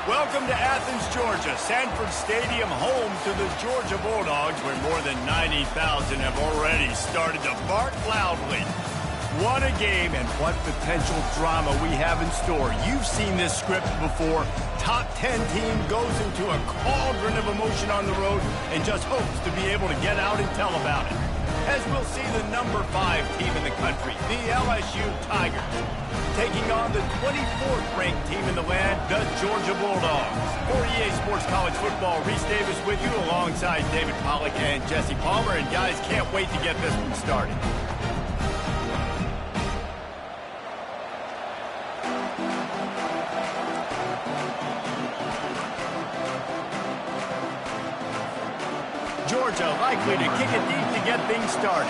Welcome to Athens, Georgia, Sanford Stadium, home to the Georgia Bulldogs, where more than 90,000 have already started to bark loudly. What a game and what potential drama we have in store. You've seen this script before. Top 10 team goes into a cauldron of emotion on the road and just hopes to be able to get out and tell about it. As we'll see the number 5 team in the country, the LSU Tigers, taking on the 24th ranked team in the land, the Georgia Bulldogs. For EA Sports College Football, Reese Davis with you alongside David Pollack and Jesse Palmer. And guys, can't wait to get this one started. Georgia likely to kick it deep to get things started.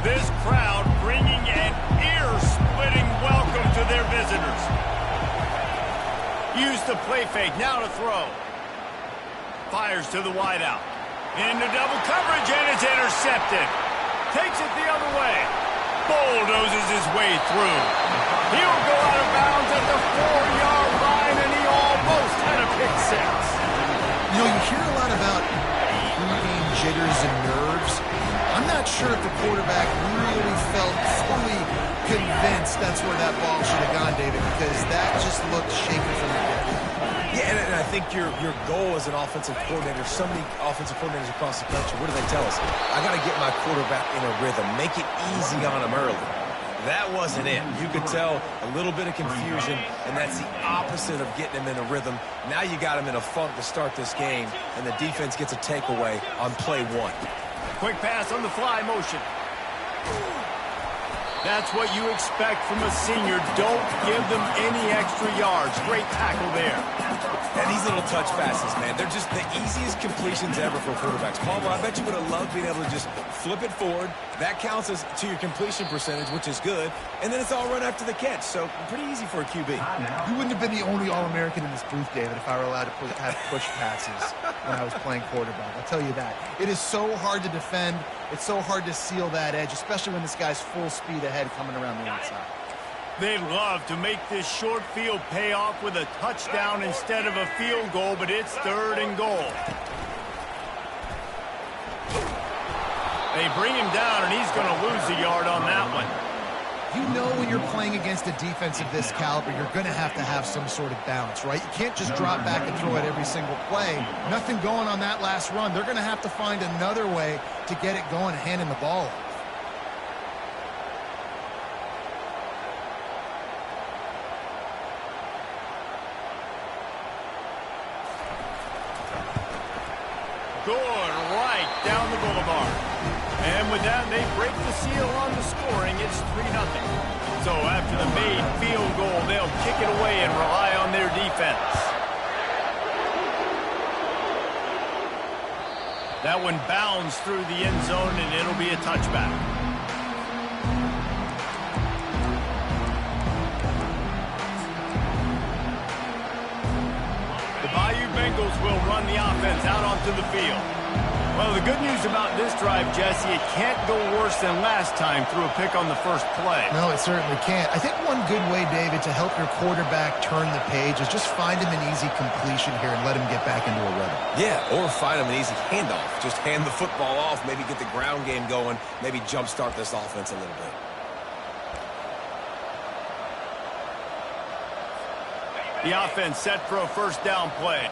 This crowd bringing an ear-splitting welcome to their visitors. Use the play fake, now to throw. Fires to the wideout. Into double coverage, and it's intercepted. Takes it the other way. Bulldozes his way through. He'll go out of bounds at the 4-yard line, and he almost had a pick six. You know, you hear a lot about pregame jitters and nerves. I'm not sure if the quarterback really felt fully convinced that's where that ball should have gone, David, because that just looked shaky from the get-go. Yeah, and I think your goal as an offensive coordinator, so many offensive coordinators across the country, what do they tell us? I got to get my quarterback in a rhythm, make it easy on him early. That wasn't it. You could tell a little bit of confusion, and that's the opposite of getting him in a rhythm. Now you got him in a funk to start this game, and the defense gets a takeaway on play one. Quick pass on the fly motion. That's what you expect from a senior. Don't give them any extra yards. Great tackle there. And these little touch passes, man, they're just the easiest completions ever for quarterbacks. Palmer, I bet you would have loved being able to just flip it forward. That counts as to your completion percentage, which is good. And then it's all run after the catch. So pretty easy for a QB. You wouldn't have been the only All-American in this booth, David, if I were allowed to have push passes when I was playing quarterback. I'll tell you that. It is so hard to defend. It's so hard to seal that edge, especially when this guy's full speed ahead coming around the inside. They'd love to make this short field pay off with a touchdown instead of a field goal, but it's 3rd and goal. They bring him down, and he's going to lose a yard on that one. You know when you're playing against a defense of this caliber, you're going to have some sort of balance, right? You can't just drop back and throw it every single play. Nothing going on that last run. They're going to have to find another way to get it going and hand him the ball off. Good right down the boulevard. And with that, they break the seal on the scoring. It's 3-0. So after the made field goal, they'll kick it away and rely on their defense. That one bounds through the end zone, and it'll be a touchback. The Bayou Bengals will run the offense out onto the field. Well, the good news about this drive, Jesse, it can't go worse than last time through a pick on the first play. No, it certainly can't. I think one good way, David, to help your quarterback turn the page is just find him an easy completion here and let him get back into a rhythm. Yeah, or find him an easy handoff. Just hand the football off, maybe get the ground game going, maybe jumpstart this offense a little bit. The offense set for a first down play.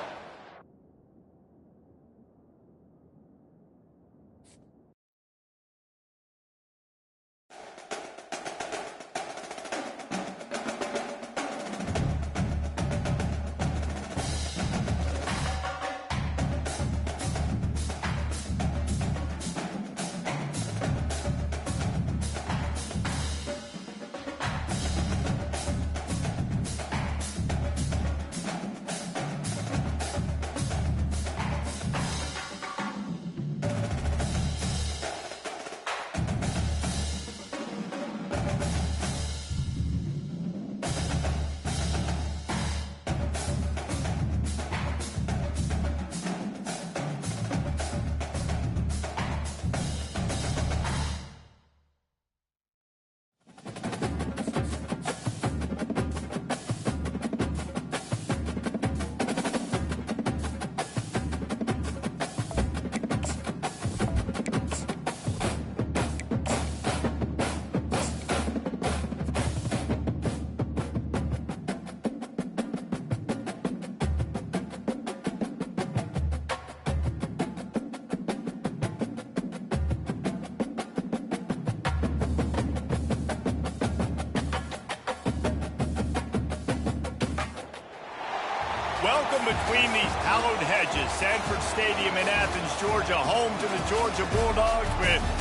Welcome between these hallowed hedges. Sanford Stadium in Athens, Georgia, home to the Georgia Bulldogs.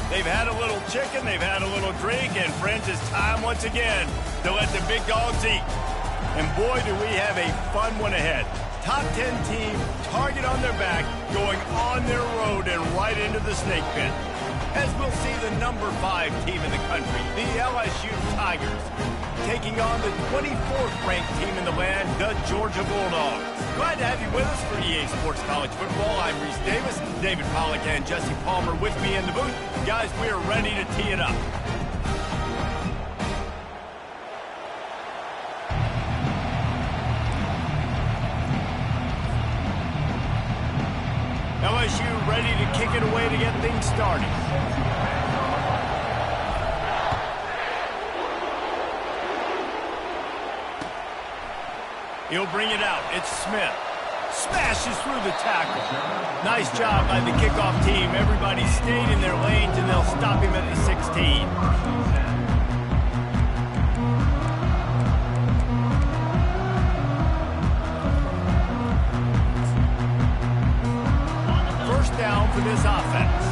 They've had a little chicken, they've had a little drink, and friends, it's time once again to let the big dogs eat. And boy, do we have a fun one ahead. Top 10 team, target on their back, going on their road and right into the snake pit. As we'll see the number 5 team in the country, the LSU Tigers, taking on the 24th ranked team in the land, the Georgia Bulldogs. Glad to have you with us for EA Sports College Football. I'm Reese Davis, David Pollack and Jesse Palmer with me in the booth. Guys, we are ready to tee it up. LSU ready to kick it away to get things started. He'll bring it out. It's Smith. Smashes through the tackle. Nice job by the kickoff team. Everybody stayed in their lanes, and they'll stop him at the 16. First down for this offense.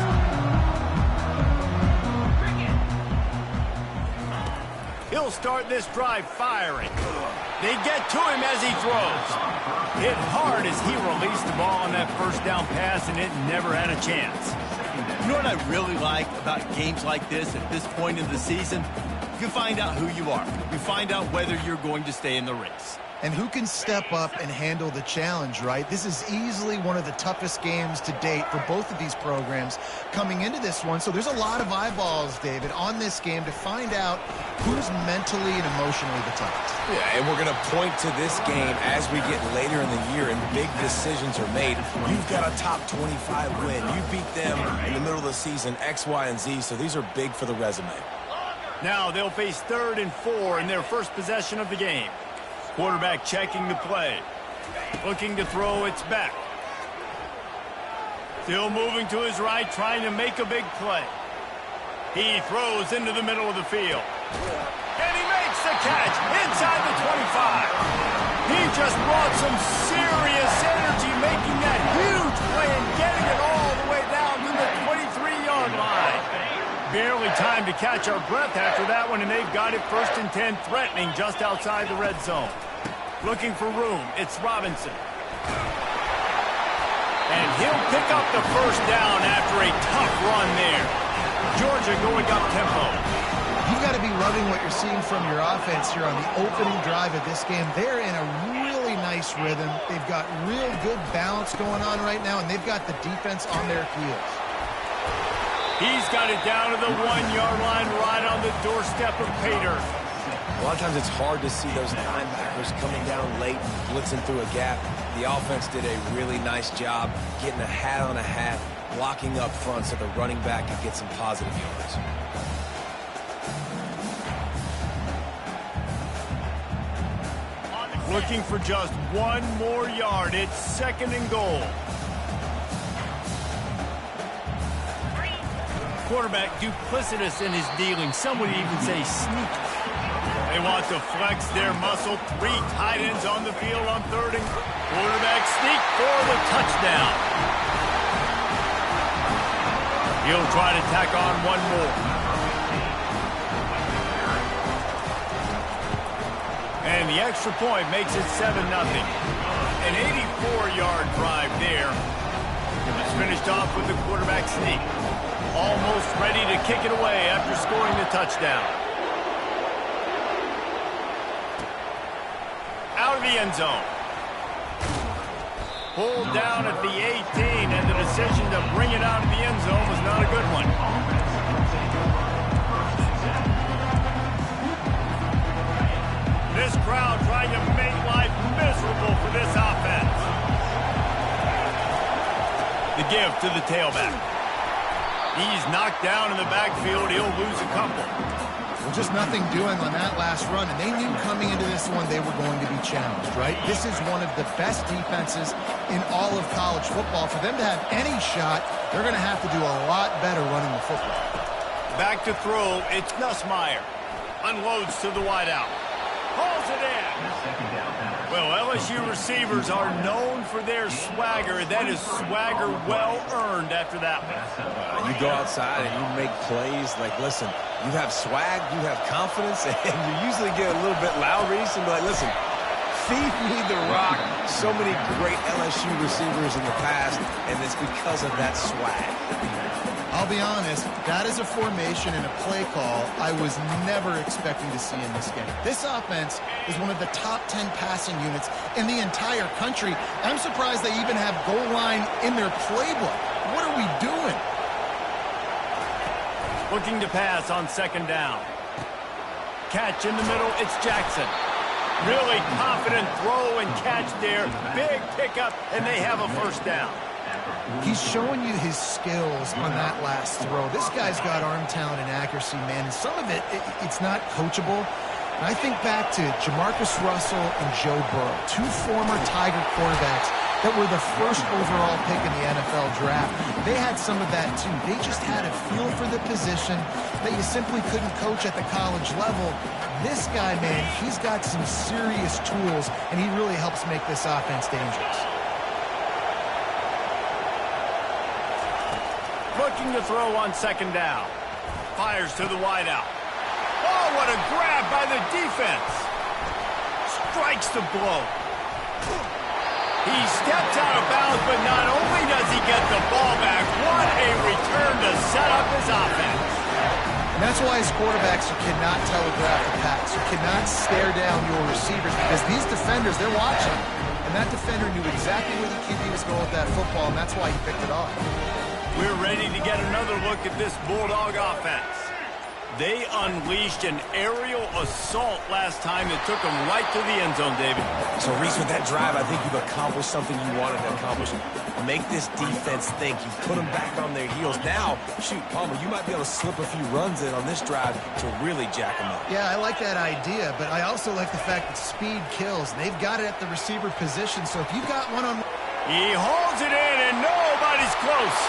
He'll start this drive firing. They get to him as he throws. Hit hard as he released the ball on that first down pass, and it never had a chance. You know what I really like about games like this at this point in the season? You find out who you are. You find out whether you're going to stay in the race. And who can step up and handle the challenge, right? This is easily one of the toughest games to date for both of these programs coming into this one. So there's a lot of eyeballs, David, on this game to find out who's mentally and emotionally the toughest. Yeah, and we're going to point to this game as we get later in the year and big decisions are made. You've got a top 25 win. You beat them in the middle of the season, X, Y, and Z, so these are big for the resume. Now they'll face 3rd and 4 in their first possession of the game. Quarterback checking the play. Looking to throw, it's back. Still moving to his right, trying to make a big play. He throws into the middle of the field. And he makes the catch inside the 25. He just brought some serious energy, making that huge play and getting it all the way down to the 23-yard line. Barely time to catch our breath after that one, and they've got it 1st and 10, threatening just outside the red zone. Looking for room, it's Robinson. And he'll pick up the first down after a tough run there. Georgia going up tempo. You've got to be loving what you're seeing from your offense here on the opening drive of this game. They're in a really nice rhythm. They've got real good balance going on right now, and they've got the defense on their heels. He's got it down to the 1-yard line right on the doorstep of Pater. A lot of times it's hard to see those linebackers coming down late, blitzing through a gap. The offense did a really nice job getting a hat on a hat, blocking up front so the running back could get some positive yards. Looking for just 1 more yard. It's 2nd and goal. Quarterback duplicitous in his dealing. Some would even say sneaky. They want to flex their muscle. 3 tight ends on the field on 3rd and quarterback sneak for the touchdown. He'll try to tack on 1 more. And the extra point makes it 7-0. An 84-yard drive there. It's finished off with the quarterback sneak. Almost ready to kick it away after scoring the touchdown. Out of the end zone. Pulled down at the 18, and the decision to bring it out of the end zone was not a good one. This crowd trying to make life miserable for this offense. The give to the tailback. He's knocked down in the backfield. He'll lose a couple. Well, just nothing doing on that last run, and they knew coming into this one they were going to be challenged, right? This is one of the best defenses in all of college football. For them to have any shot, they're going to have to do a lot better running the football. Back to throw, it's Nussmeier. Unloads to the wideout. Hauls it in. Well, LSU receivers are known for their swagger. That is swagger well earned after that one. You go outside and you make plays. Like, listen, you have swag, you have confidence, and you usually get a little bit loud reach and be like, listen, feed me the rock. So many great LSU receivers in the past, and it's because of that swag. I'll be honest, that is a formation and a play call I was never expecting to see in this game. This offense is one of the top 10 passing units in the entire country. I'm surprised they even have goal line in their playbook. What are we doing? Looking to pass on second down. Catch in the middle, it's Jackson. Really confident throw and catch there. Big pickup, and they have a first down. He's showing you his skills on that last throw. This guy's got arm talent and accuracy, man. And some of it's not coachable. And I think back to Jamarcus Russell and Joe Burrow, two former Tiger quarterbacks that were the first overall pick in the NFL draft. They had some of that, too. They just had a feel for the position that you simply couldn't coach at the college level. This guy, man, he's got some serious tools, and he really helps make this offense dangerous. Looking to throw on second down. Fires to the wideout. Oh, what a grab by the defense. Strikes the blow. He steps out of bounds, but not only does he get the ball back, what a return to set up his offense. And that's why as quarterbacks, you cannot telegraph the pass. You cannot stare down your receivers because these defenders, they're watching. And that defender knew exactly where the QB was going with that football, and that's why he picked it off. We're ready to get another look at this Bulldog offense. They unleashed an aerial assault last time that took them right to the end zone, David. So, Reese, with that drive, I think you've accomplished something you wanted to accomplish. Make this defense think. You put them back on their heels. Now, shoot, Palmer, you might be able to slip a few runs in on this drive to really jack them up. Yeah, I like that idea, but I also like the fact that speed kills. They've got it at the receiver position, so if you've got one on... He holds it in, and nobody's close.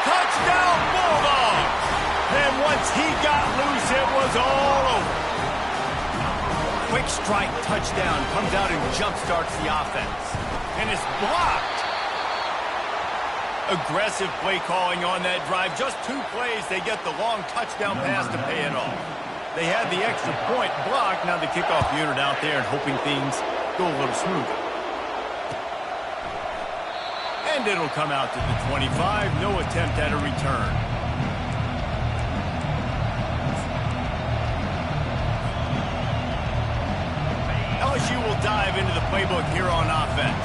Touchdown, Bulldogs! And once he got loose, it was all over. Quick strike touchdown comes out and jumpstarts the offense. And it's blocked. Aggressive play calling on that drive. Just 2 plays, they get the long touchdown pass to pay it off. They had the extra point blocked. Now the kickoff unit out there and hoping things go a little smoother. And it'll come out to the 25. No attempt at a return. LSU will dive into the playbook here on offense.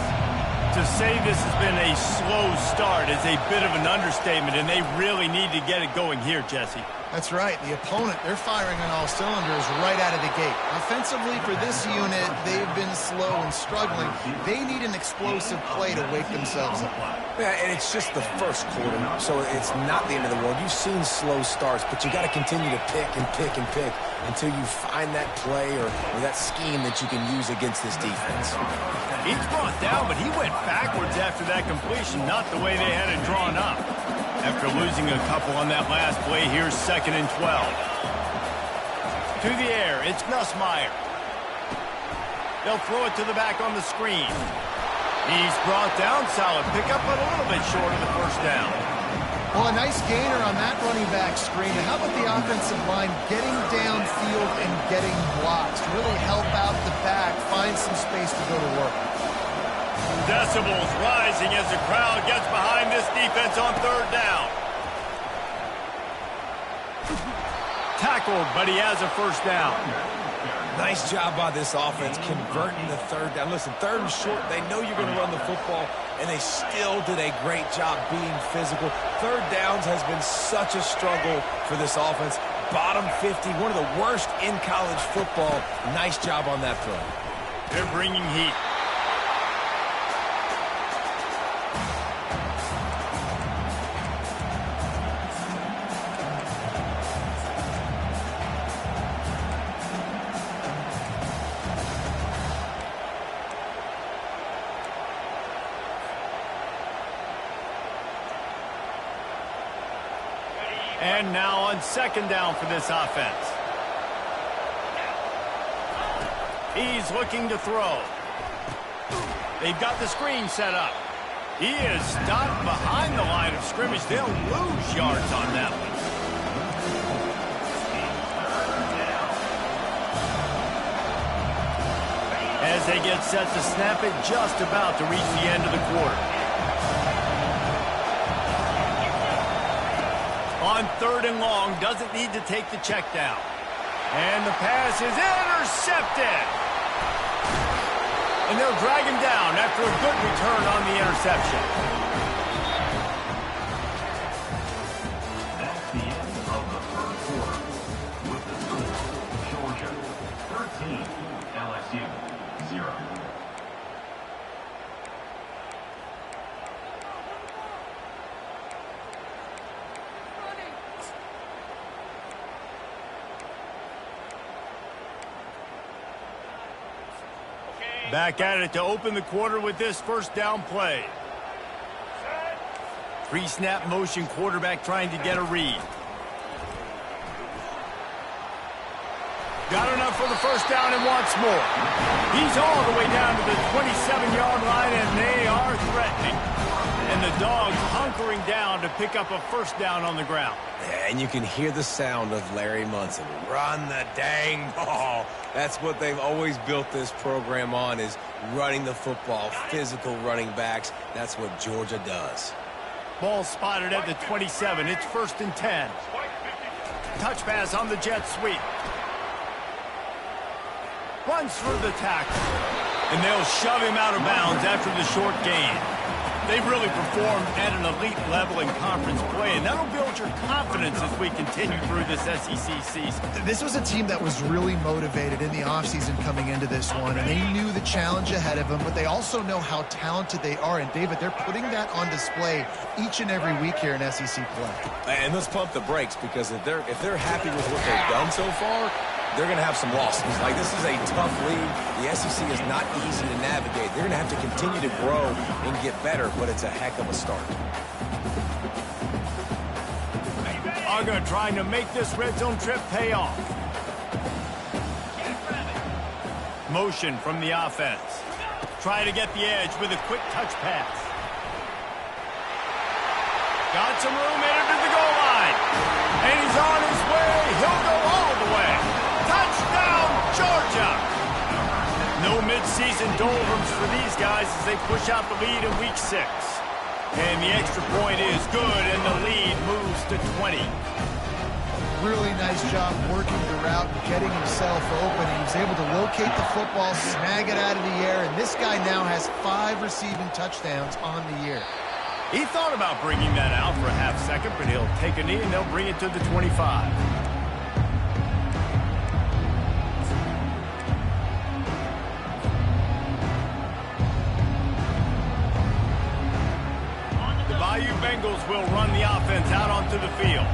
To say this has been a slow start is a bit of an understatement, and they really need to get it going here, Jesse. That's right. The opponent, they're firing on all cylinders right out of the gate. Offensively, for this unit, they've been slow and struggling. They need an explosive play to wake themselves up. Yeah, and it's just the first quarter, so it's not the end of the world. You've seen slow starts, but you got to continue to pick and pick and pick until you find that play or that scheme that you can use against this defense. He's brought down, but he went backwards after that completion, not the way they had it drawn up. After losing a couple on that last play, here's 2nd and 12. To the air, it's Nussmeier. They'll throw it to the back on the screen. He's brought down, solid pickup, but a little bit short of the first down. Well, a nice gainer on that running back screen. And how about the offensive line getting downfield and getting blocks to really help out the back, find some space to go to work. Decibels rising as the crowd gets behind this defense on 3rd down. Tackled, but he has a first down. Nice job by this offense converting the 3rd down. Listen, 3rd and short, they know you're going to run the football, and they still did a great job being physical. 3rd downs has been such a struggle for this offense. Bottom 50, one of the worst in college football. Nice job on that throw. They're bringing heat. And now on 2nd down for this offense. He's looking to throw. They've got the screen set up. He is stopped behind the line of scrimmage. They'll lose yards on that one. As they get set to snap it, just about to reach the end of the quarter. On 3rd and long, doesn't need to take the check down. And the pass is intercepted. And they'll drag him down after a good return on the interception. That's the end of the 3rd quarter. With the score, Georgia 13, LSU 0. Back at it to open the quarter with this first down play. Pre-snap motion, quarterback trying to get a read. Got enough for the first down and wants more. He's all the way down to the 27-yard line, and they are threatening. And the Dogs hunkering down to pick up a first down on the ground. And you can hear the sound of Larry Munson. Run the dang ball. That's what they've always built this program on, is running the football, physical running backs. That's what Georgia does. Ball spotted at the 27. It's 1st and 10. Touch pass on the jet sweep. Runs through the tackle. And they'll shove him out of bounds after the short gain. They've really performed at an elite level in conference play, and that'll build your confidence as we continue through this SEC season. This was a team that was really motivated in the offseason coming into this one, and they knew the challenge ahead of them, but they also know how talented they are. And, David, they're putting that on display each and every week here in SEC play. And let's pump the brakes, because if they're happy with what they've done so far, they're going to have some losses. Like, this is a tough league. The SEC is not easy to navigate. They're going to have to continue to grow and get better, but it's a heck of a start. Uga trying to make this red zone trip pay off. Motion from the offense. Try to get the edge with a quick touch pass. Got some room, headed to the goal line. And he's on his way. He'll go all the way. Touchdown, Georgia! No midseason doldrums for these guys as they push out the lead in week 6. And the extra point is good, and the lead moves to 20. Really nice job working the route and getting himself open. He was able to locate the football, snag it out of the air, and this guy now has 5 receiving touchdowns on the year. He thought about bringing that out for a half second, but he'll take a knee and they'll bring it to the 25. The Bayou Bengals will run the offense out onto the field.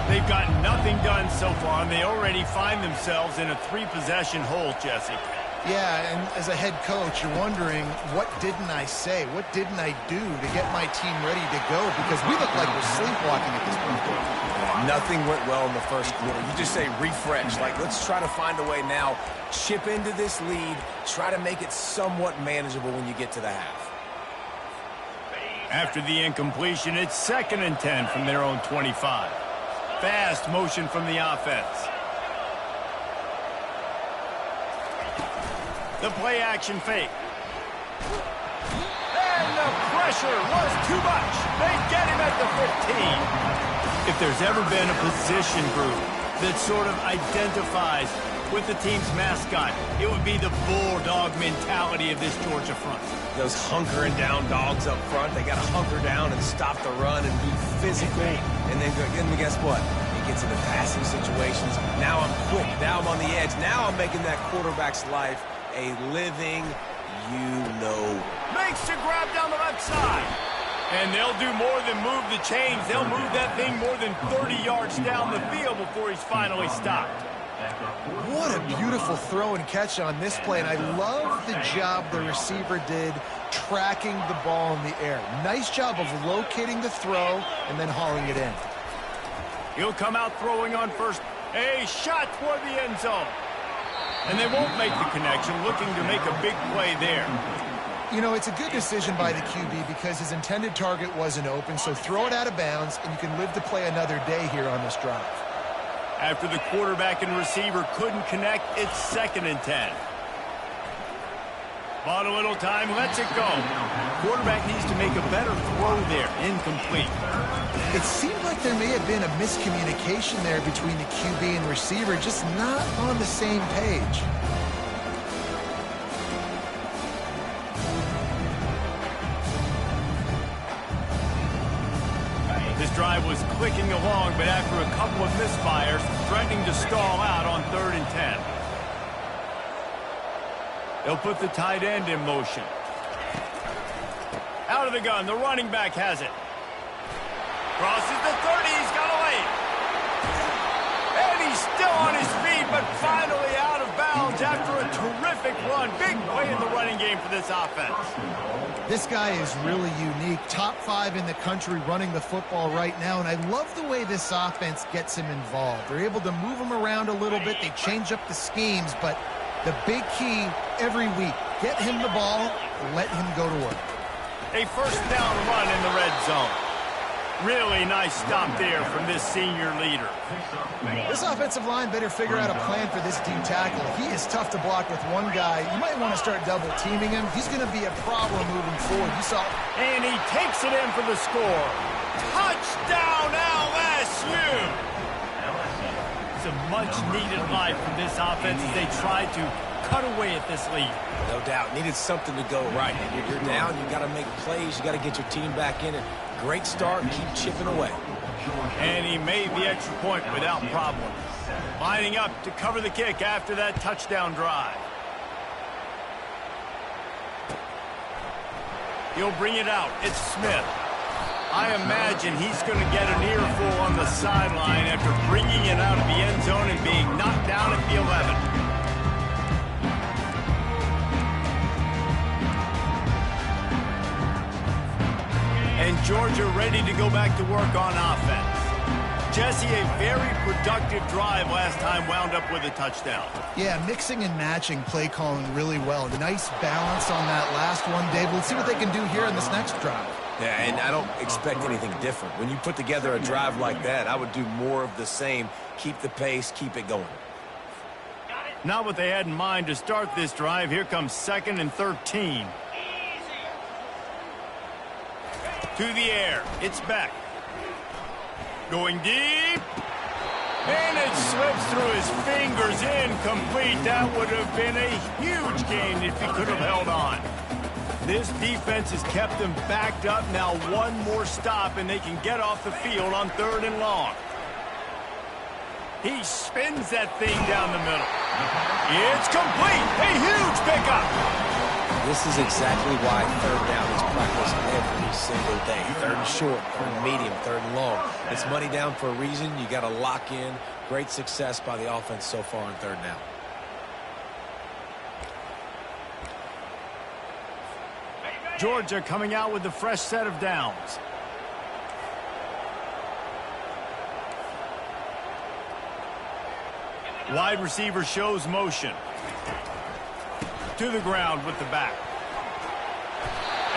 They've got nothing done so far, and they already find themselves in a 3-possession hole, Jesse. Yeah, and as a head coach, you're wondering, what didn't I say? What didn't I do to get my team ready to go? Because we look like we're sleepwalking at this point. Nothing went well in the first quarter. You just say refresh. Like, let's try to find a way now. Chip into this lead. Try to make it somewhat manageable when you get to the half. After the incompletion, it's 2nd and 10 from their own 25. Fast motion from the offense. The play action fake. And the pressure was too much. They get him at the 15. If there's ever been a position group that sort of identifies with the team's mascot, it would be the bulldog mentality of this Georgia front. Those hunkering down dogs up front, they got to hunker down and stop the run and be physical. And then guess what? It gets into passing situations. Now I'm quick. Now I'm on the edge. Now I'm making that quarterback's life a living, Makes the grab down the left side. And they'll do more than move the chains. They'll move that thing more than 30 yards down the field before he's finally stopped. What a beautiful throw and catch on this play, and I love the job the receiver did tracking the ball in the air. Nice job of locating the throw and then hauling it in. He'll come out throwing on first. A shot toward the end zone. And they won't make the connection, looking to make a big play there. You know, it's a good decision by the QB because his intended target wasn't open, so throw it out of bounds, and you can live to play another day here on this drive. After the quarterback and receiver couldn't connect, it's 2nd and 10. Bought a little time, lets it go. Quarterback needs to make a better throw there. Incomplete. It seemed like there may have been a miscommunication there between the QB and receiver, just not on the same page. This drive was clicking along, but after a couple of misfires, threatening to stall out on 3rd and 10. They'll put the tight end in motion. Out of the gun, the running back has it. Crosses the 30, he's got away. And he's still on his feet, but finally out of bounds after a terrific run. Big play in the running game for this offense. This guy is really unique. Top 5 in the country running the football right now, and I love the way this offense gets him involved. They're able to move him around a little bit. They change up the schemes, but the big key every week, get him the ball, let him go to work. A 1st down run in the red zone. Really nice stop there from this senior leader. This offensive line better figure out a plan for this D tackle. He is tough to block with one guy. You might want to start double teaming him. He's going to be a problem moving forward. You saw. And he takes it in for the score. Touchdown LSU! It's a much-needed life from this offense as they try to cut away at this lead. No doubt. Needed something to go right. You're down. You got to make plays. You got to get your team back in it. Great start. Keep chipping away. And he made the extra point without problem. Lining up to cover the kick after that touchdown drive. He'll bring it out. It's Smith. I imagine he's going to get an earful on the sideline after bringing it out of the end zone and being knocked down at the 11. And Georgia ready to go back to work on offense. Jesse, a very productive drive last time, wound up with a touchdown. Yeah, mixing and matching play calling really well. Nice balance on that last one, Dave. Let's see what they can do here in this next drive. Yeah, and I don't expect anything different. When you put together a drive like that, I would do more of the same. Keep the pace, keep it going. Not what they had in mind to start this drive. Here comes 2nd and 13. To the air. It's Beck. Going deep. And it slips through his fingers. Incomplete. That would have been a huge gain if he could have held on. This defense has kept them backed up. Now one more stop and they can get off the field on 3rd and long. He spins that thing down the middle. It's complete. A huge pickup. This is exactly why 3rd down is practiced every single day. 3rd and short, 3rd and medium, 3rd and long. It's money down for a reason. You got to lock in. Great success by the offense so far on 3rd down. Georgia coming out with a fresh set of downs. Wide receiver shows motion. To the ground with the back.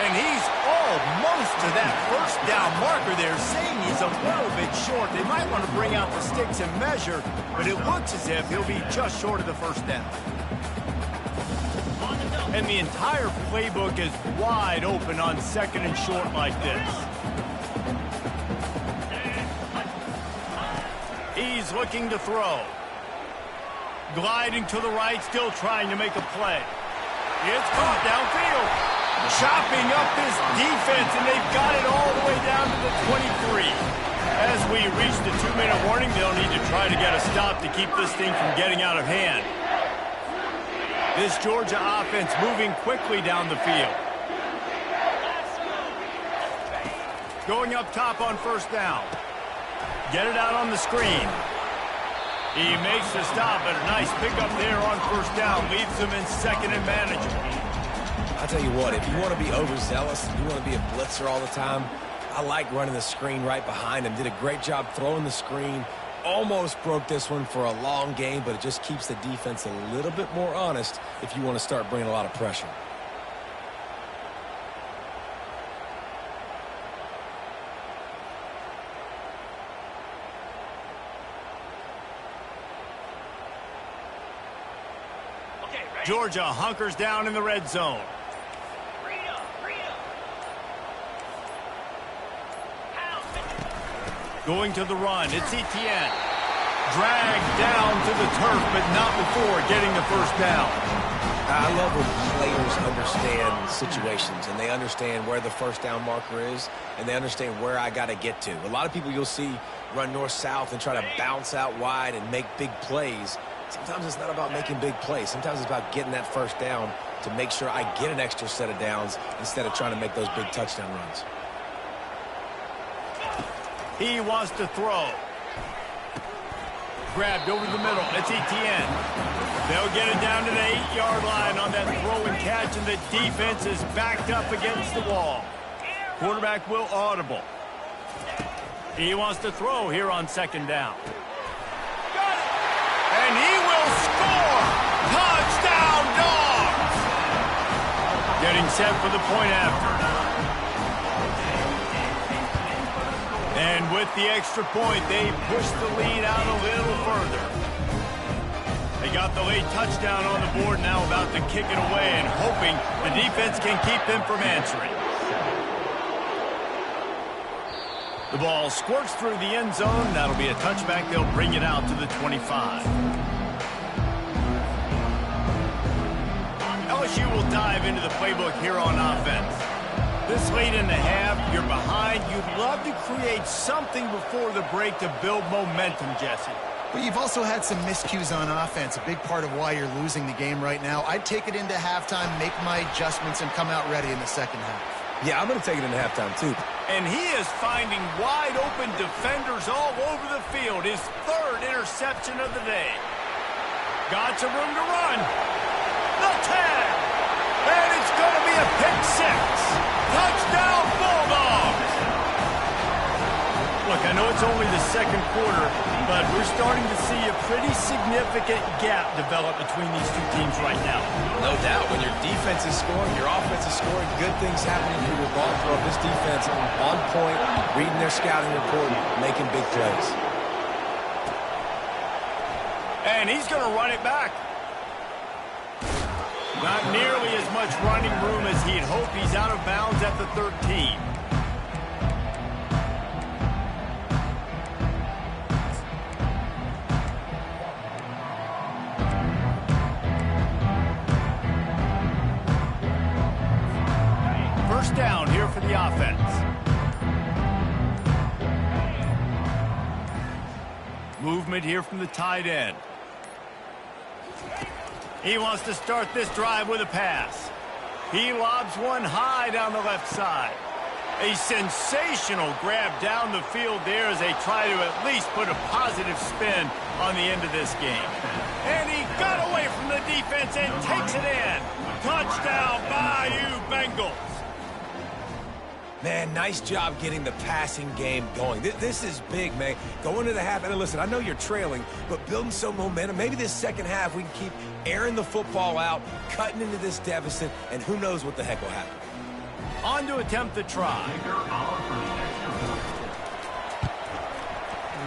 And he's almost to that 1st down marker there, saying he's a little bit short. They might want to bring out the sticks and measure, but it looks as if he'll be just short of the 1st down. And the entire playbook is wide open on 2nd and short like this. He's looking to throw. Gliding to the right, still trying to make a play. It's caught downfield. Chopping up this defense, and they've got it all the way down to the 23. As we reach the 2-minute warning, they'll need to try to get a stop to keep this thing from getting out of hand. This Georgia offense moving quickly down the field. Going up top on 1st down. Get it out on the screen. He makes the stop, but a nice pickup there on 1st down. Leaves them in 2nd and manageable. I'll tell you what, if you want to be overzealous, you want to be a blitzer all the time, I like running the screen right behind him. Did a great job throwing the screen. Almost broke this one for a long game, but it just keeps the defense a little bit more honest if you want to start bringing a lot of pressure. Georgia hunkers down in the red zone. Going to the run, it's Etienne. Dragged down to the turf, but not before getting the first down. I love when players understand situations, and they understand where the first down marker is, and they understand where I got to get to. A lot of people you'll see run north-south and try to bounce out wide and make big plays. Sometimes it's not about making big plays. Sometimes it's about getting that first down to make sure I get an extra set of downs instead of trying to make those big touchdown runs. He wants to throw. Grabbed over the middle. It's Etienne. They'll get it down to the 8-yard line on that throw and catch, and the defense is backed up against the wall. Quarterback will audible. He wants to throw here on second down. Got it! And he will score! Touchdown, Dogs! Getting set for the point after. And with the extra point, they push the lead out a little further. They got the late touchdown on the board, now about to kick it away and hoping the defense can keep them from answering. The ball squirts through the end zone. That'll be a touchback. They'll bring it out to the 25. LSU will dive into the playbook here on offense. This late in the half, you're behind. You'd love to create something before the break to build momentum, Jesse. But you've also had some miscues on offense, a big part of why you're losing the game right now. I'd take it into halftime, make my adjustments, and come out ready in the second half. Yeah, I'm going to take it into halftime, too. And he is finding wide-open defenders all over the field. His third interception of the day. Got some room to run. The tag. And it's going to be a pick six. Touchdown, Bulldogs! Look, I know it's only the second quarter, but we're starting to see a pretty significant gap develop between these two teams right now. No doubt. When your defense is scoring, your offense is scoring, good things happening for your ball club. This defense on point, reading their scouting report, making big plays. And he's going to run it back. Not nearly as much running room as he'd hoped. He's out of bounds at the 13. First down here for the offense. Movement here from the tight end. He wants to start this drive with a pass. He lobs one high down the left side. A sensational grab down the field there as they try to at least put a positive spin on the end of this game. And he got away from the defense and takes it in. Touchdown, Bayou Bengals. Man, nice job getting the passing game going. This is big, man. Going to the half, and listen, I know you're trailing, but building some momentum. Maybe this second half we can keep airing the football out, cutting into this deficit, and who knows what the heck will happen. On to attempt the try.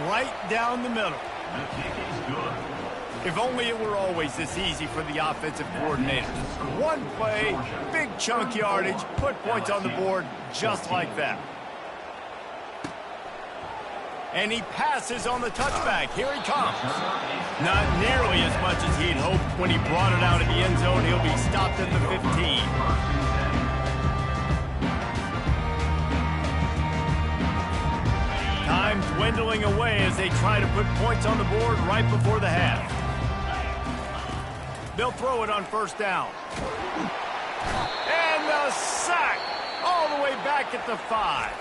Right down the middle. The kick is good. If only it were always this easy for the offensive coordinators. One play, big chunk yardage, put points on the board just like that. And he passes on the touchback. Here he comes. Not nearly as much as he'd hoped when he brought it out of the end zone. He'll be stopped at the 15. Time dwindling away as they try to put points on the board right before the half. They'll throw it on first down. And the sack all the way back at the 5.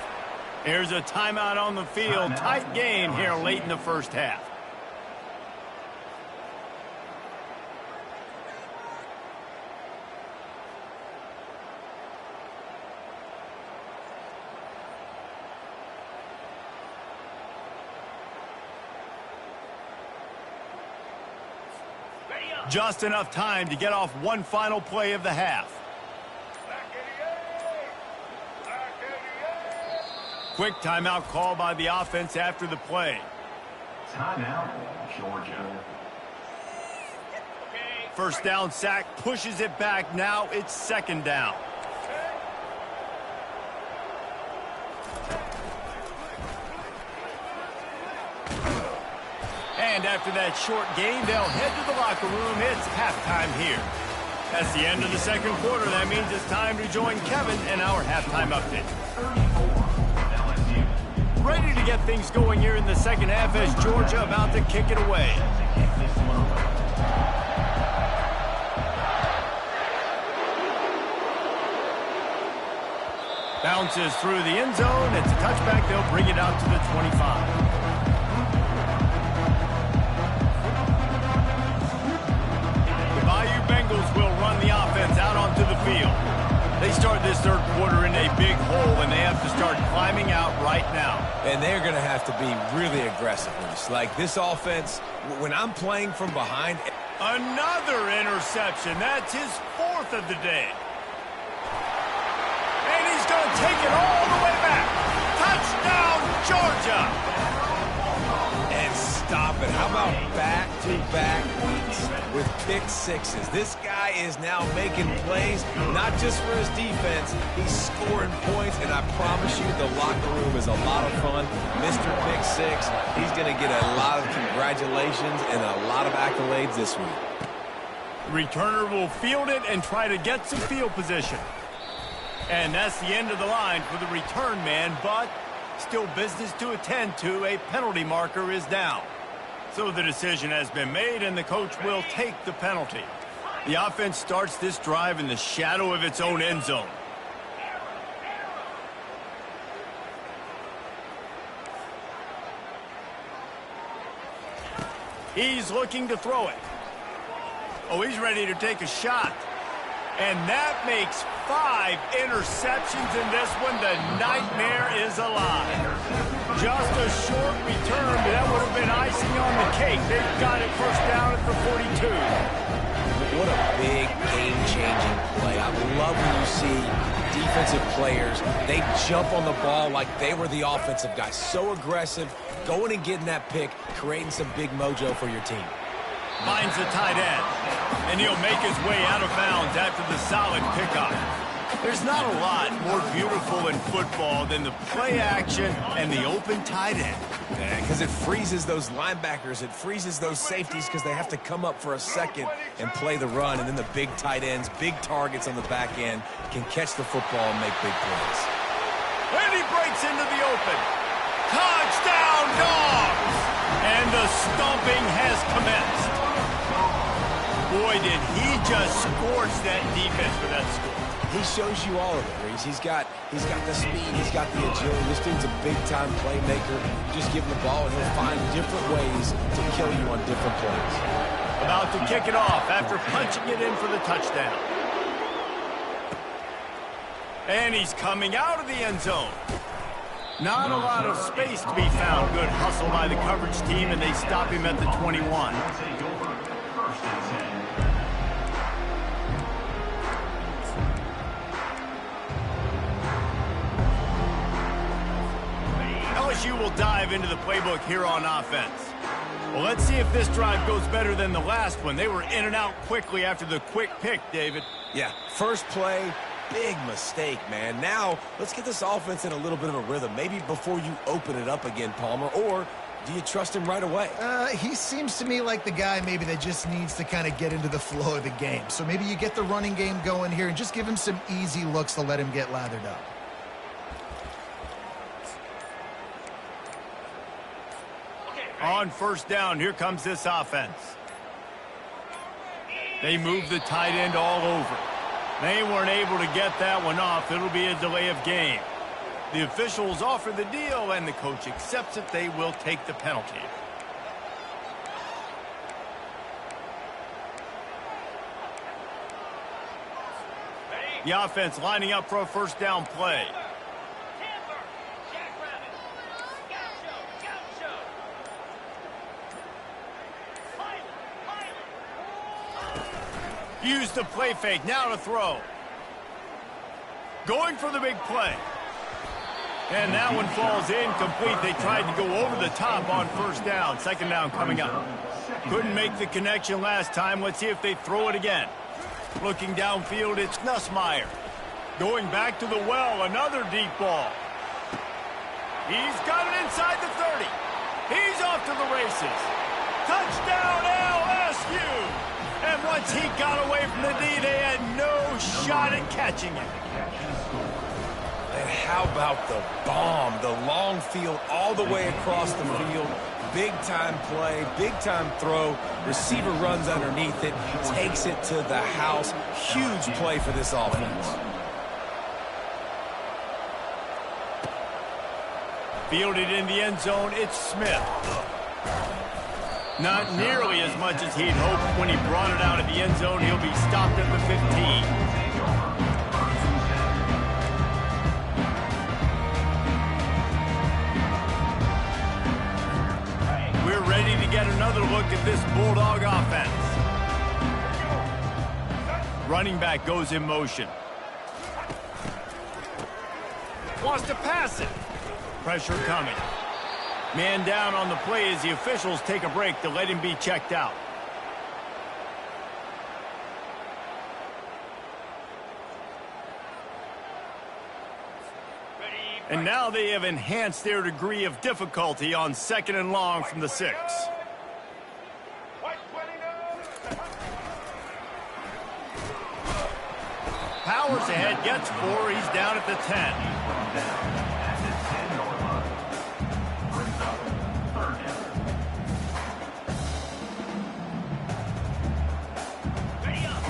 Here's a timeout on the field. Tight game here late in the first half. Just enough time to get off one final play of the half. Quick timeout call by the offense after the play. Timeout, Georgia. First down sack pushes it back. Now it's second down. And after that short gain, they'll head to the locker room. It's halftime here. That's the end of the second quarter. That means it's time to join Kevin and our halftime update. Ready to get things going here in the second half as Georgia about to kick it away. Bounces through the end zone. It's a touchback. They'll bring it out to the 25. Bengals will run the offense out onto the field. They start this third quarter in a big hole, and they have to start climbing out right now. And they're going to have to be really aggressive. Like this offense, when I'm playing from behind. Another interception. That's his fourth of the day. And he's going to take it all the way back. Touchdown, Georgia. And stop it. How about back-to-back weeks with pick sixes? This guy is now making plays, not just for his defense. He's scoring points, and I promise you the locker room is a lot of fun. Mr. Pick Six, he's going to get a lot of congratulations and a lot of accolades this week. Returner will field it and try to get some field position. And that's the end of the line for the return man, but still business to attend to. A penalty marker is down. So the decision has been made, and the coach will take the penalty. The offense starts this drive in the shadow of its own end zone. He's looking to throw it. Oh, he's ready to take a shot. And that makes 5 interceptions in this one. The nightmare is alive. Just a short return, but that would have been icing on the cake. They've got it first down at the 42. What a big game-changing play. I love when you see defensive players, they jump on the ball like they were the offensive guys. So aggressive, going and getting that pick, creating some big mojo for your team. Finds the tight end, and he'll make his way out of bounds after the solid pickup. There's not a lot more beautiful in football than the play action and the open tight end. Yeah, because it freezes those linebackers. It freezes those safeties because they have to come up for a second and play the run. And then the big tight ends, big targets on the back end can catch the football and make big plays. And he breaks into the open. Touchdown, Dogs! And the stomping has commenced. Boy, did he just scorch that defense for that score. He shows you all of it, Reese. He's got the speed, he's got the agility. This dude's a big-time playmaker. Just give him the ball, and he'll find different ways to kill you on different plays. About to kick it off after punching it in for the touchdown. And he's coming out of the end zone. Not a lot of space to be found. Good hustle by the coverage team, and they stop him at the 21. LSU will dive into the playbook here on offense. Well, let's see if this drive goes better than the last one. They were in and out quickly after the quick pick, David. Yeah, first play, big mistake, man. Now, let's get this offense in a little bit of a rhythm. Maybe before you open it up again, Palmer, or do you trust him right away? He seems to me like the guy maybe that just needs to kind of get into the flow of the game. So maybe you get the running game going here and just give him some easy looks to let him get lathered up. On first down, here comes this offense. They move the tight end all over. They weren't able to get that one off. It'll be a delay of game. The officials offer the deal, and the coach accepts it. They will take the penalty. The offense lining up for a first down play. Use the play fake, now to throw. Going for the big play. And that one falls incomplete. They tried to go over the top on first down. Second down coming up. Couldn't make the connection last time. Let's see if they throw it again. Looking downfield, it's Nussmeier. Going back to the well, another deep ball. He's got it inside the 30. He's off to the races. Touchdown LSU! And once he got away from the D, they had no shot at catching him. And how about the bomb? The long field all the way across the field. Big-time play, big-time throw. Receiver runs underneath it, takes it to the house. Huge play for this offense. Fielded in the end zone, it's Smith. Not nearly as much as he'd hoped when he brought it out of the end zone. He'll be stopped at the 15. We're ready to get another look at this Bulldog offense. Running back goes in motion. Wants to pass it. Pressure coming. Man down on the play as the officials take a break to let him be checked out. And now they have enhanced their degree of difficulty on second and long from the 6. Powers ahead, gets 4, he's down at the 10.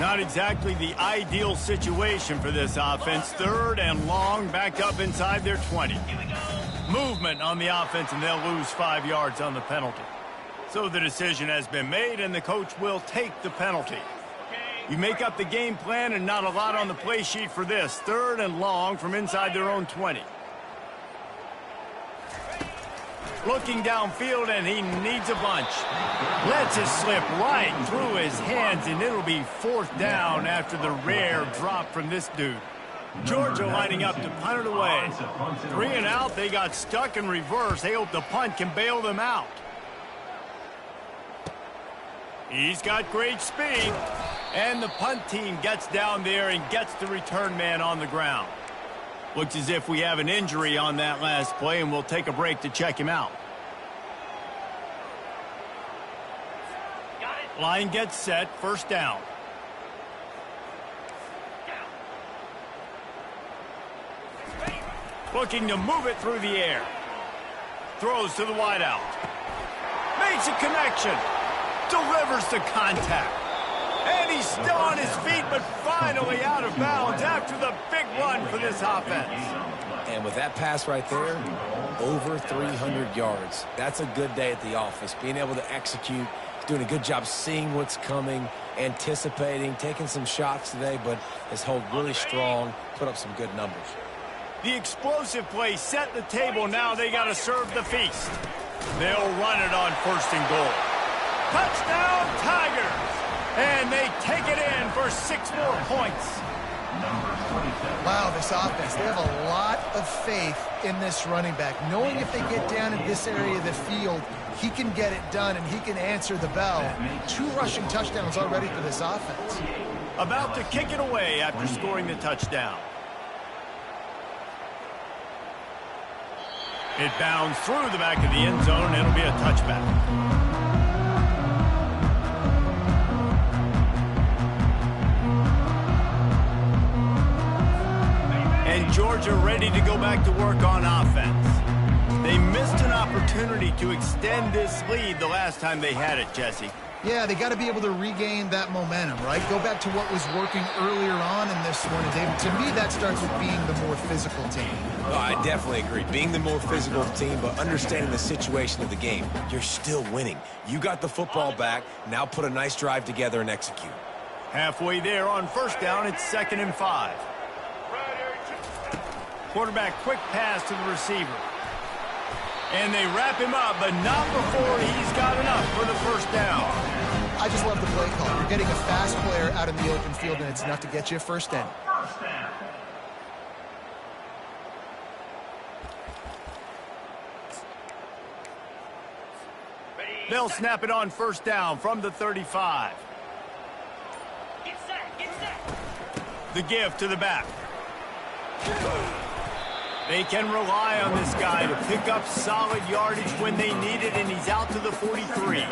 Not exactly the ideal situation for this offense. Third and long, back up inside their 20. Movement on the offense, and they'll lose 5 yards on the penalty. So the decision has been made, and the coach will take the penalty. You make up the game plan, and not a lot on the play sheet for this. Third and long from inside their own 20. Looking downfield, and he needs a bunch. Lets it slip right through his hands, and it'll be fourth down after the rare drop from this dude. Georgia lining up to punt it away. 3 and out, they got stuck in reverse. They hope the punt can bail them out. He's got great speed, and the punt team gets down there and gets the return man on the ground. Looks as if we have an injury on that last play, and we'll take a break to check him out. Line gets set, first down. Looking to move it through the air. Throws to the wideout. Makes a connection. Delivers the contact. And he's still on his feet, but finally out of bounds after the big run for this offense. And with that pass right there, over 300 yards. That's a good day at the office. Being able to execute, doing a good job seeing what's coming, anticipating, taking some shots today, but has held really strong, put up some good numbers. The explosive play set the table. Now they got to serve the feast. They'll run it on first and goal. Touchdown, Tigers! And they take it in for 6 more points. Wow, this offense, they have a lot of faith in this running back. Knowing if they get down in this area of the field, he can get it done and he can answer the bell. 2 rushing touchdowns already for this offense. About to kick it away after scoring the touchdown. It bounds through the back of the end zone, and it'll be a touchback. And Georgia ready to go back to work on offense. They missed an opportunity to extend this lead the last time they had it, Jesse. Yeah, they got to be able to regain that momentum, right? Go back to what was working earlier on in this one. And David, to me, that starts with being the more physical team. Oh, I definitely agree. Being the more physical team, but understanding the situation of the game. You're still winning. You got the football back. Now put a nice drive together and execute. Halfway there on first down, it's 2nd and 5. Quarterback quick pass to the receiver. And they wrap him up, but not before he's got enough for the first down. I just love the play call. You're getting a fast player out in the open field, and it's enough to get you a first down. They'll snap it on first down from the 35. The give to the back. They can rely on this guy to pick up solid yardage when they need it, and he's out to the 43.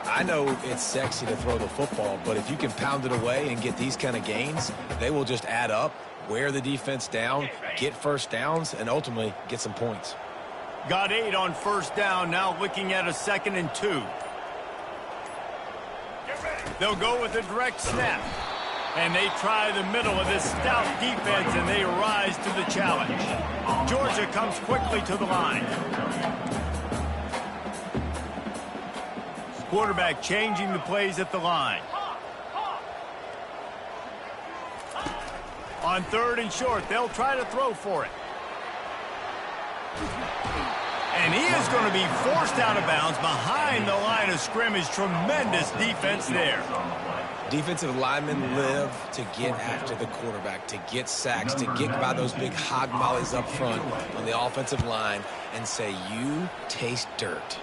I know it's sexy to throw the football, but if you can pound it away and get these kind of gains, they will just add up, wear the defense down, get first downs, and ultimately get some points. Got 8 on first down, now looking at a 2nd and 2. They'll go with a direct snap. And they try the middle of this stout defense, and they rise to the challenge. Georgia comes quickly to the line. Quarterback changing the plays at the line. On 3rd and short, they'll try to throw for it. And he is going to be forced out of bounds behind the line of scrimmage. Tremendous defense there. Defensive linemen live to get after the quarterback, to get sacks, to get by those big hog mollies up front on the offensive line and say, you taste dirt.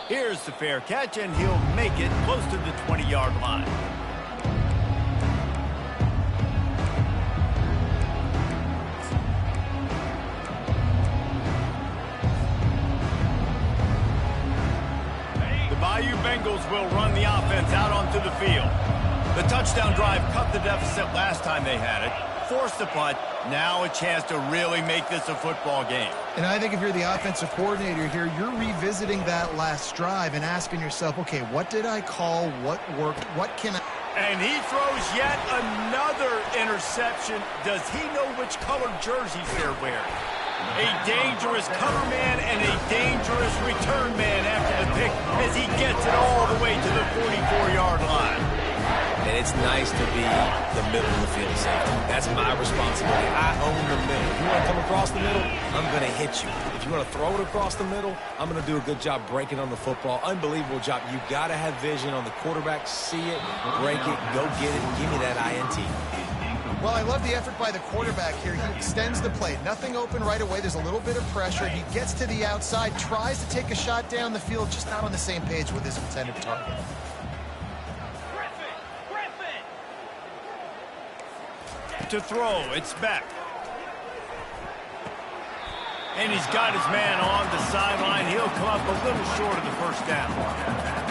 Here's the fair catch, and he'll make it close to the 20-yard line. Bayou Bengals will run the offense out onto the field. The touchdown drive cut the deficit last time they had it, forced the punt, now a chance to really make this a football game. And I think if you're the offensive coordinator here, you're revisiting that last drive and asking yourself, okay, what did I call? What worked? What can I... And he throws yet another interception. Does he know which colored jerseys they're wearing? A dangerous cover man and a dangerous return man after the pick as he gets it all the way to the 44-yard line. And it's nice to be the middle of the field safety. That's my responsibility. I own the middle. If you want to come across the middle, I'm going to hit you. If you want to throw it across the middle, I'm going to do a good job breaking on the football. Unbelievable job. You got to have vision on the quarterback. See it, break it, go get it, give me that INT. Well, I love the effort by the quarterback here. He extends the play. Nothing open right away. There's a little bit of pressure. He gets to the outside, tries to take a shot down the field, just not on the same page with his intended target. To throw, it's Beck. And he's got his man on the sideline. He'll come up a little short of the first down.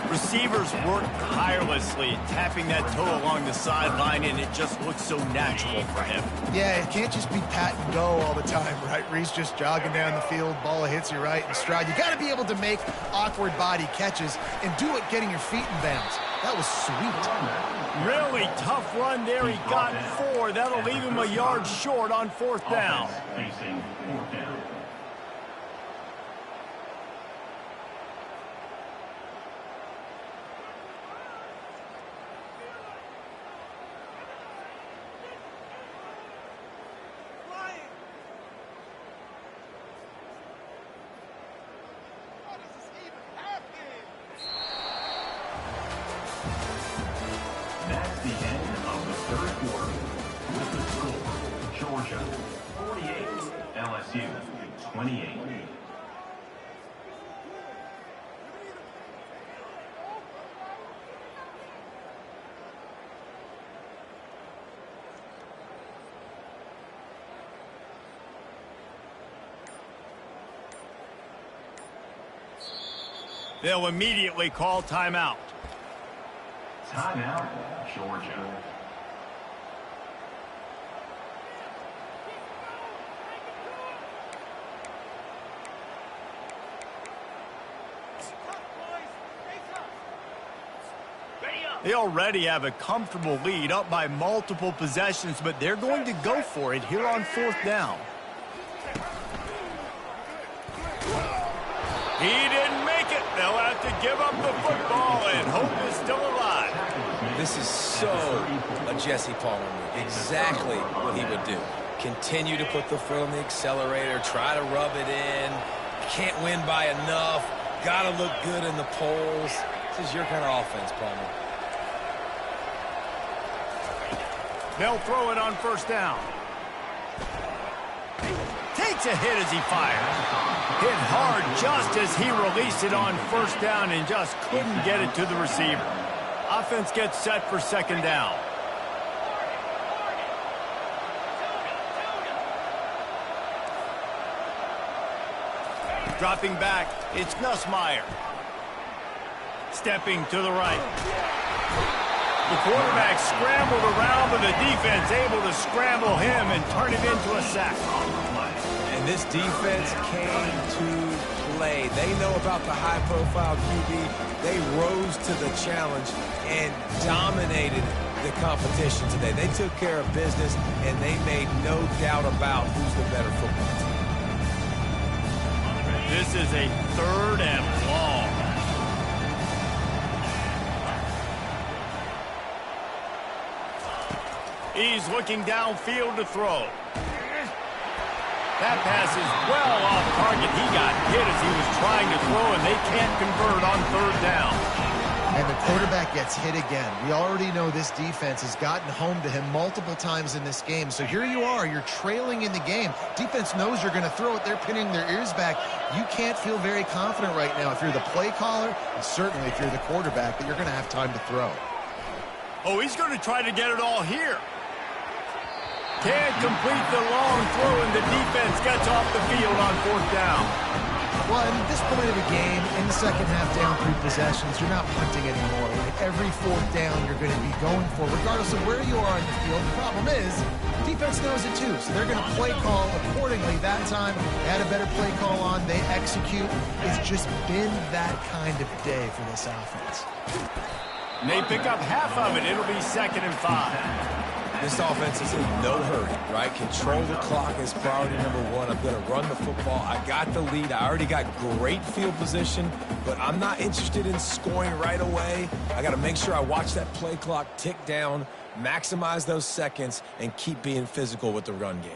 Receivers work tirelessly, tapping that toe along the sideline, and it just looks so natural for him. Yeah, it can't just be pat and go all the time, right? Reese just jogging down the field, ball hits you right in stride. You got to be able to make awkward body catches and do it getting your feet in bounds. That was sweet. Really tough run there. He got 4. That'll leave him a yard short on 4th down. Facing 4th down. That's the end of the 3rd quarter. With the score, Georgia 48, LSU 28. They'll immediately call timeout. Timeout, Georgia. They already have a comfortable lead, up by multiple possessions, but they're going to go for it here on 4th down. He didn't make it. They'll have to give up the football, and hope is still alive. This is so a Jesse Palmer move. Exactly what he would do. Continue to put the foot on the accelerator, try to rub it in. Can't win by enough. Got to look good in the polls. This is your kind of offense, Palmer. They'll throw it on 1st down. Take takes a hit as he fires. Hit hard just as he released it on first down and just couldn't get it to the receiver. Offense gets set for second down. Dropping back, it's Nussmeier. Stepping to the right. The quarterback scrambled around, but the defense able to scramble him and turn it into a sack. And this defense came to play. They know about the high-profile QB. They rose to the challenge and dominated the competition today. They took care of business, and they made no doubt about who's the better football team. This is a 3rd and long. He's looking downfield to throw. That pass is well off target. He got hit as he was trying to throw, and they can't convert on 3rd down. And the quarterback gets hit again. We already know this defense has gotten home to him multiple times in this game. So here you are, you're trailing in the game. Defense knows you're going to throw it. They're pinning their ears back. You can't feel very confident right now if you're the play caller, and certainly if you're the quarterback, that you're going to have time to throw. Oh, he's going to try to get it all here. Can't complete the long throw, and the defense gets off the field on 4th down. Well, at this point of the game, in the second half, down 3 possessions, you're not punting anymore. Like every 4th down, you're going to be going for, regardless of where you are on the field. The problem is, defense knows it too, so they're going to play call accordingly. That time, they had a better play call on. They execute. It's just been that kind of day for this offense. And they pick up half of it. It'll be 2nd and 5. This offense is in no hurry, right? Control the clock is priority number 1. I'm going to run the football. I got the lead. I already got great field position, but I'm not interested in scoring right away. I got to make sure I watch that play clock tick down, maximize those seconds, and keep being physical with the run game.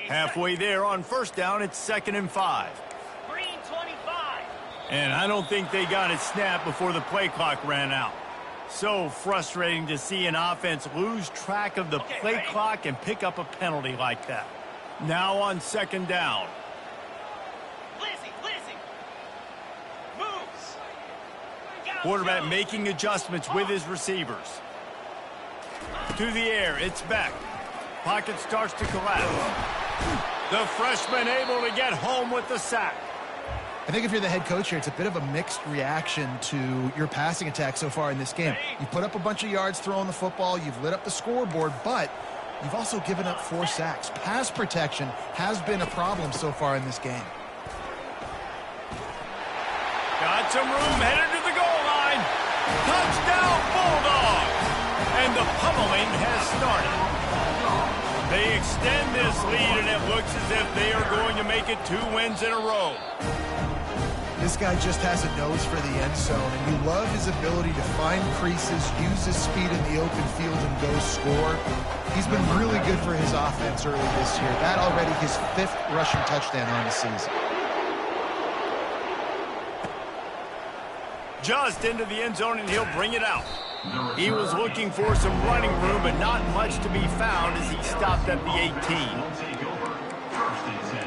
Halfway there on 1st down, it's 2nd and 5. Green 25. And I don't think they got it snapped before the play clock ran out. So frustrating to see an offense lose track of the play clock and pick up a penalty like that. Now on 2nd down. Lizzie. Moves. Quarterback making adjustments with his receivers. To the air, it's Beck. Pocket starts to collapse. The freshman able to get home with the sack. I think if you're the head coach here, it's a bit of a mixed reaction to your passing attack so far in this game. You put up a bunch of yards throwing the football, you've lit up the scoreboard, but you've also given up 4 sacks. Pass protection has been a problem so far in this game. Got some room, headed to the goal line. Touchdown, Bulldogs! And the pummeling has started. They extend this lead, and it looks as if they are going to make it 2 wins in a row. This guy just has a nose for the end zone, and you love his ability to find creases, use his speed in the open field, and go score. He's been really good for his offense early this year. That already his 5th rushing touchdown on the season. Just into the end zone, and he'll bring it out. He was looking for some running room, but not much to be found as he stopped at the 18. Will take over 1st and 10.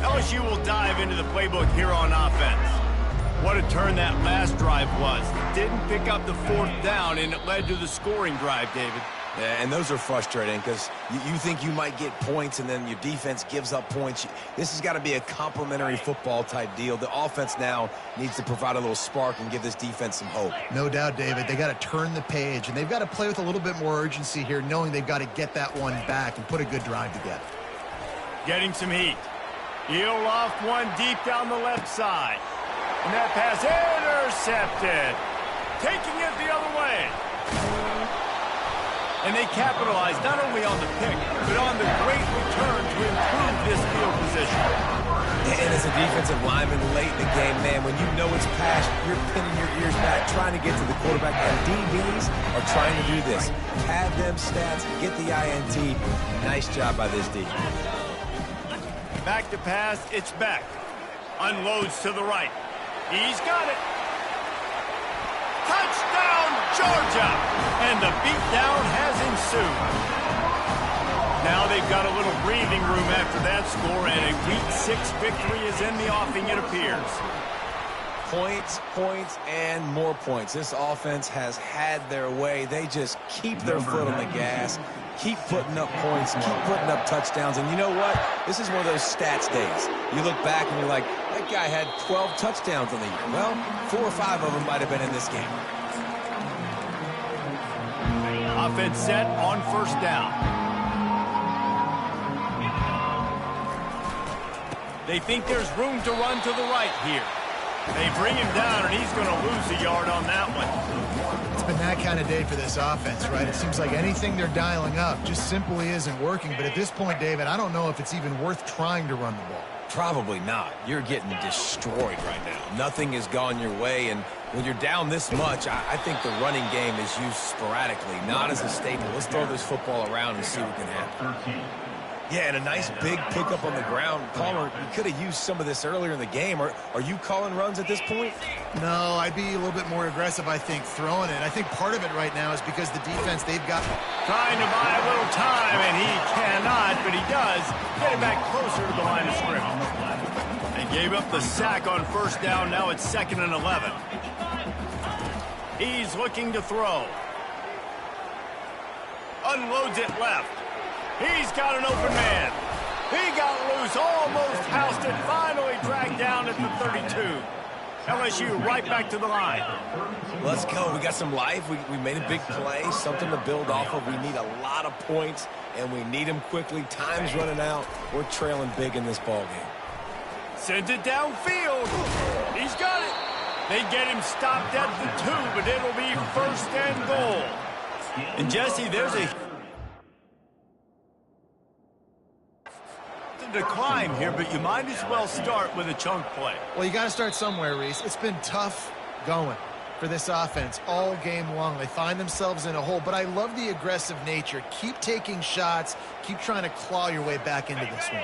LSU will dive into the playbook here on offense. What a turn that last drive was. Didn't pick up the 4th down, and it led to the scoring drive, David. Yeah, and those are frustrating because you think you might get points and then your defense gives up points. This has got to be a complementary football type deal. The offense now needs to provide a little spark and give this defense some hope. No doubt, David. They got to turn the page, and they've got to play with a little bit more urgency here, knowing they've got to get that one back and put a good drive together. Getting some heat. He'll loft one deep down the left side. And that pass intercepted. Taking it the other way. And they capitalized not only on the pick, but on the great return to improve this field position. And as a defensive lineman late in the game, man, when you know it's past, you're pinning your ears back, trying to get to the quarterback. And DBs are trying to do this. Pad them stats, get the INT. Nice job by this D. Back to pass, it's back. Unloads to the right. He's got it. Touchdown, Georgia! And the beatdown has ensued. Now they've got a little breathing room after that score, and a Week 6 victory is in the offing, it appears. Points, points, and more points. This offense has had their way. They just keep their foot on the gas, keep putting up points, keep putting up touchdowns. And you know what? This is one of those stats days. You look back and you're like, that guy had 12 touchdowns on the year. Well, 4 or 5 of them might have been in this game. Offense set on first down. They think there's room to run to the right here. They bring him down, and he's going to lose a yard on that one. It's been that kind of day for this offense, right? It seems like anything they're dialing up just simply isn't working. But at this point, David, I don't know if it's even worth trying to run the ball. Probably not. You're getting destroyed right now. Nothing has gone your way, and when you're down this much, I think the running game is used sporadically, not as a staple. Let's throw this football around and see what can happen. Yeah, and a nice big pickup on the ground. Palmer, you could have used some of this earlier in the game. Are you calling runs at this point? No, I'd be a little bit more aggressive, I think, throwing it. I think part of it right now is because the defense, they've got... Trying to buy a little time, and he cannot, but he does get it back closer to the line of scrimmage. They gave up the sack on first down. Now it's 2nd and 11. He's looking to throw. Unloads it left. He's got an open man. He got loose, almost housed it, finally dragged down at the 32. LSU right back to the line. Let's go. We got some life. We made a big play, something to build off of. We need a lot of points, and we need them quickly. Time's running out. We're trailing big in this ballgame. Sends it downfield. He's got it. They get him stopped at the 2, but it'll be 1st and goal. And Jesse, there's a... to climb here, but you might as well start with a chunk play. Well, you got to start somewhere, Reese. It's been tough going for this offense all game long. They find themselves in a hole, but I love the aggressive nature. Keep taking shots. Keep trying to claw your way back into this one.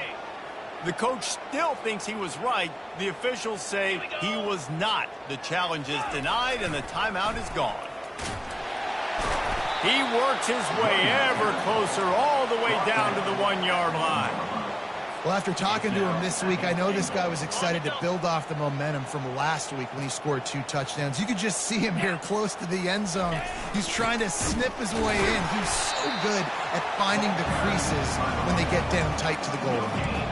The coach still thinks he was right. The officials say he was not. The challenge is denied, and the timeout is gone. He works his way ever closer all the way down to the 1-yard line. Well, after talking to him this week, I know this guy was excited to build off the momentum from last week when he scored 2 touchdowns. You could just see him here close to the end zone. He's trying to snip his way in. He's so good at finding the creases when they get down tight to the goal line.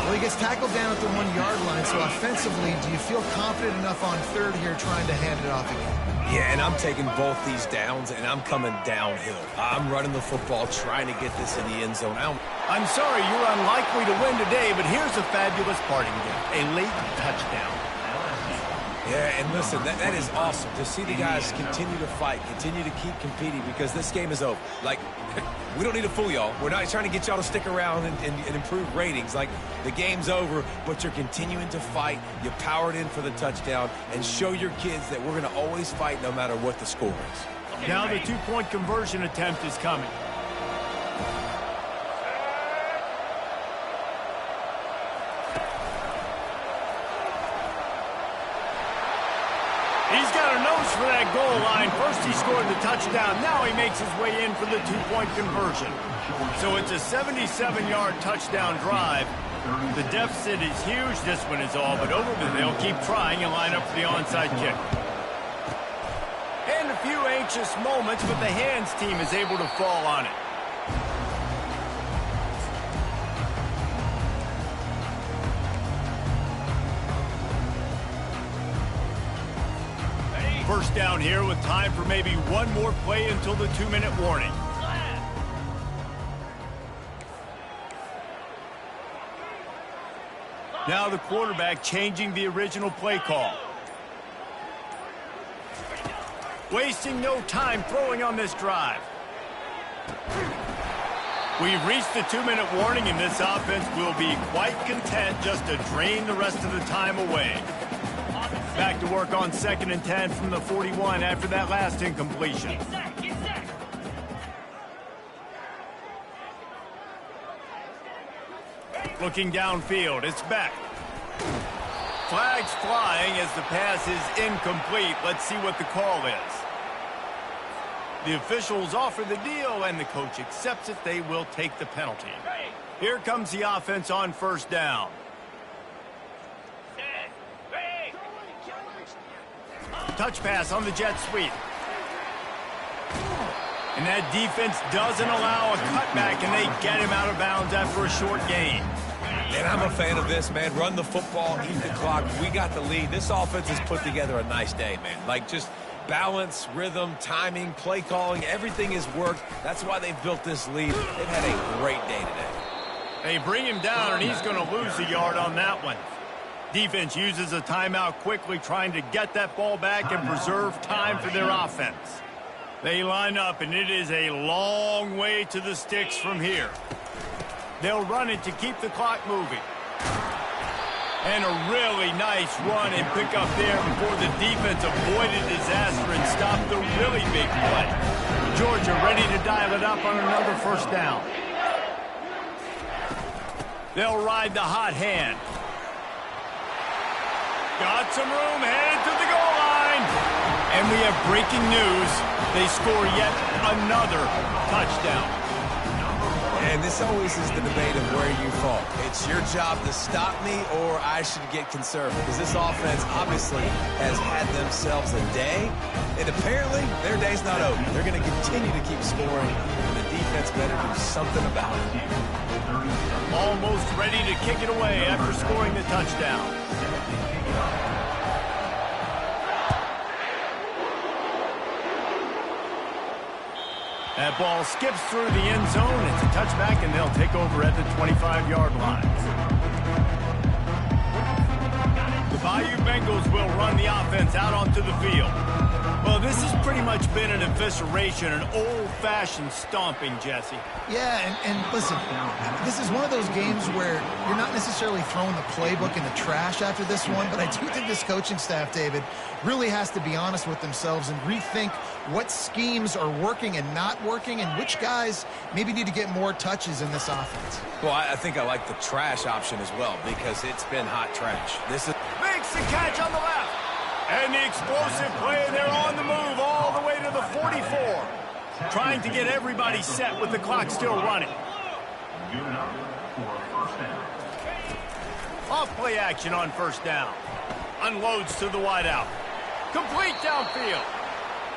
Well, he gets tackled down at the 1-yard line, so offensively, do you feel confident enough on 3rd here trying to hand it off again? Yeah, and I'm taking both these downs, and I'm coming downhill. I'm running the football, trying to get this in the end zone. I'm sorry you're unlikely to win today, but here's a fabulous parting gift, a late touchdown. Yeah, and listen, that is awesome to see the guys continue to fight, continue to keep competing, because this game is over. Like, we don't need to fool y'all. We're not trying to get y'all to stick around and improve ratings. Like, the game's over, but you're continuing to fight. You powered in for the touchdown, and show your kids that we're going to always fight no matter what the score is. Now the 2-point conversion attempt is coming. He's got a nose for that goal line. First he scored the touchdown. Now he makes his way in for the 2-point conversion. So it's a 77-yard touchdown drive. The deficit is huge. This one is all but over, but they'll keep trying and line up for the onside kick. And a few anxious moments, but the hands team is able to fall on it. First down here with time for maybe one more play until the 2-minute warning. Now the quarterback changing the original play call. Wasting no time throwing on this drive. We've reached the 2-minute warning, and this offense will be quite content just to drain the rest of the time away. Back to work on 2nd and 10 from the 41 after that last incompletion. Looking downfield, it's back. Flags flying as the pass is incomplete. Let's see what the call is. The officials offer the deal, and the coach accepts it. They will take the penalty. Here comes the offense on 1st down. Touch pass on the jet sweep. And that defense doesn't allow a cutback, and they get him out of bounds after a short gain. And I'm a fan of this, man. Run the football, eat the clock. We got the lead. This offense has put together a nice day, man. Like, just balance, rhythm, timing, play calling, everything has worked. That's why they've built this lead. They've had a great day today. They bring him down, and he's going to lose a yard on that one. Defense uses a timeout quickly, trying to get that ball back and preserve time for their offense. They line up, and it is a long way to the sticks from here. They'll run it to keep the clock moving. And a really nice run and pick up there before the defense avoided disaster and stopped the really big play. Georgia ready to dial it up on another 1st down. They'll ride the hot hand. Got some room, headed to the goal line. And we have breaking news. They score yet another touchdown. And this always is the debate of where you fall. It's your job to stop me, or I should get concerned, because this offense obviously has had themselves a day, and apparently their day's not over. They're going to continue to keep scoring, and the defense better do something about it. Almost ready to kick it away after scoring the touchdown. That ball skips through the end zone. It's a touchback, and they'll take over at the 25-yard line. The Bayou Bengals will run the offense out onto the field. Well, this has pretty much been an evisceration, an old-fashioned stomping, Jesse. Yeah, and listen, this is one of those games where you're not necessarily throwing the playbook in the trash after this one, but I do think this coaching staff, David, really has to be honest with themselves and rethink what schemes are working and not working, and which guys maybe need to get more touches in this offense. Well, I think I like the trash option as well, because it's been hot trash. This is Makes the catch on the left. And the explosive play, they're on the move all the way to the 44. Trying to get everybody set with the clock still running. Off play action on 1st down. Unloads to the wideout. Complete downfield.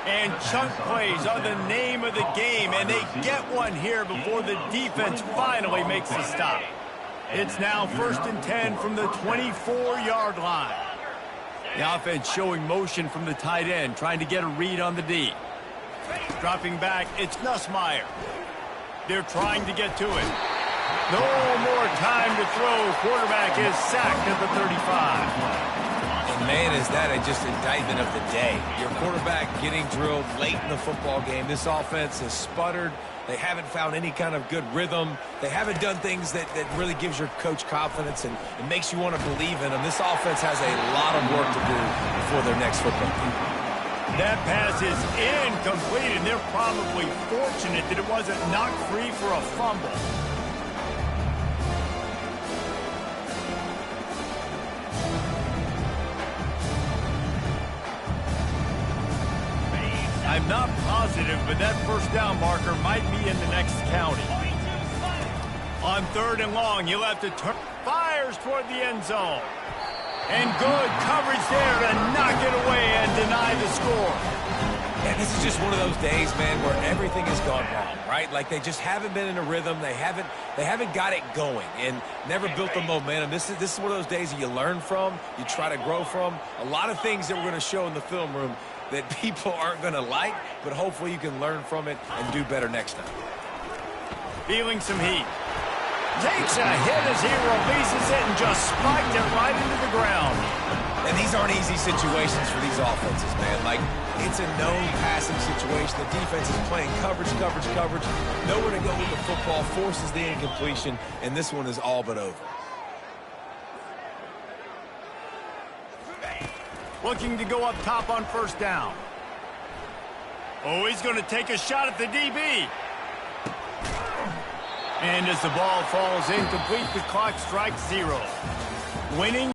And chunk plays are the name of the game, and they get one here before the defense finally makes a stop. It's now 1st and 10 from the 24-yard line. The offense showing motion from the tight end, trying to get a read on the D. Dropping back, it's Nussmeier. They're trying to get to it. No more time to throw. Quarterback is sacked at the 35. And man, is that just indictment of the day. Your quarterback getting drilled late in the football game. This offense has sputtered. They haven't found any kind of good rhythm. They haven't done things that really gives your coach confidence and it makes you want to believe in them. This offense has a lot of work to do before their next football game. That pass is incomplete, and they're probably fortunate that it wasn't knocked free for a fumble. I'm not positive, but that 1st down marker might be in the next county. On 3rd and long, he'll have to turn. Fires toward the end zone. And good coverage there to knock it away and deny the score. And this is just one of those days, man, where everything has gone wrong, right? Like they just haven't been in a rhythm. They haven't got it going and never built the momentum. This is one of those days that you learn from, you try to grow from. A lot of things that we're going to show in the film room that people aren't going to like, but hopefully you can learn from it and do better next time. Feeling some heat. Takes a hit as he releases it and just spiked it right into the ground. And these aren't easy situations for these offenses, man. Like, it's a known passing situation. The defense is playing coverage. Nowhere to go with the football, forces the incompletion, and this one is all but over. Looking to go up top on first down. Oh, he's going to take a shot at the DB. And as the ball falls incomplete, the clock strikes 0. Winning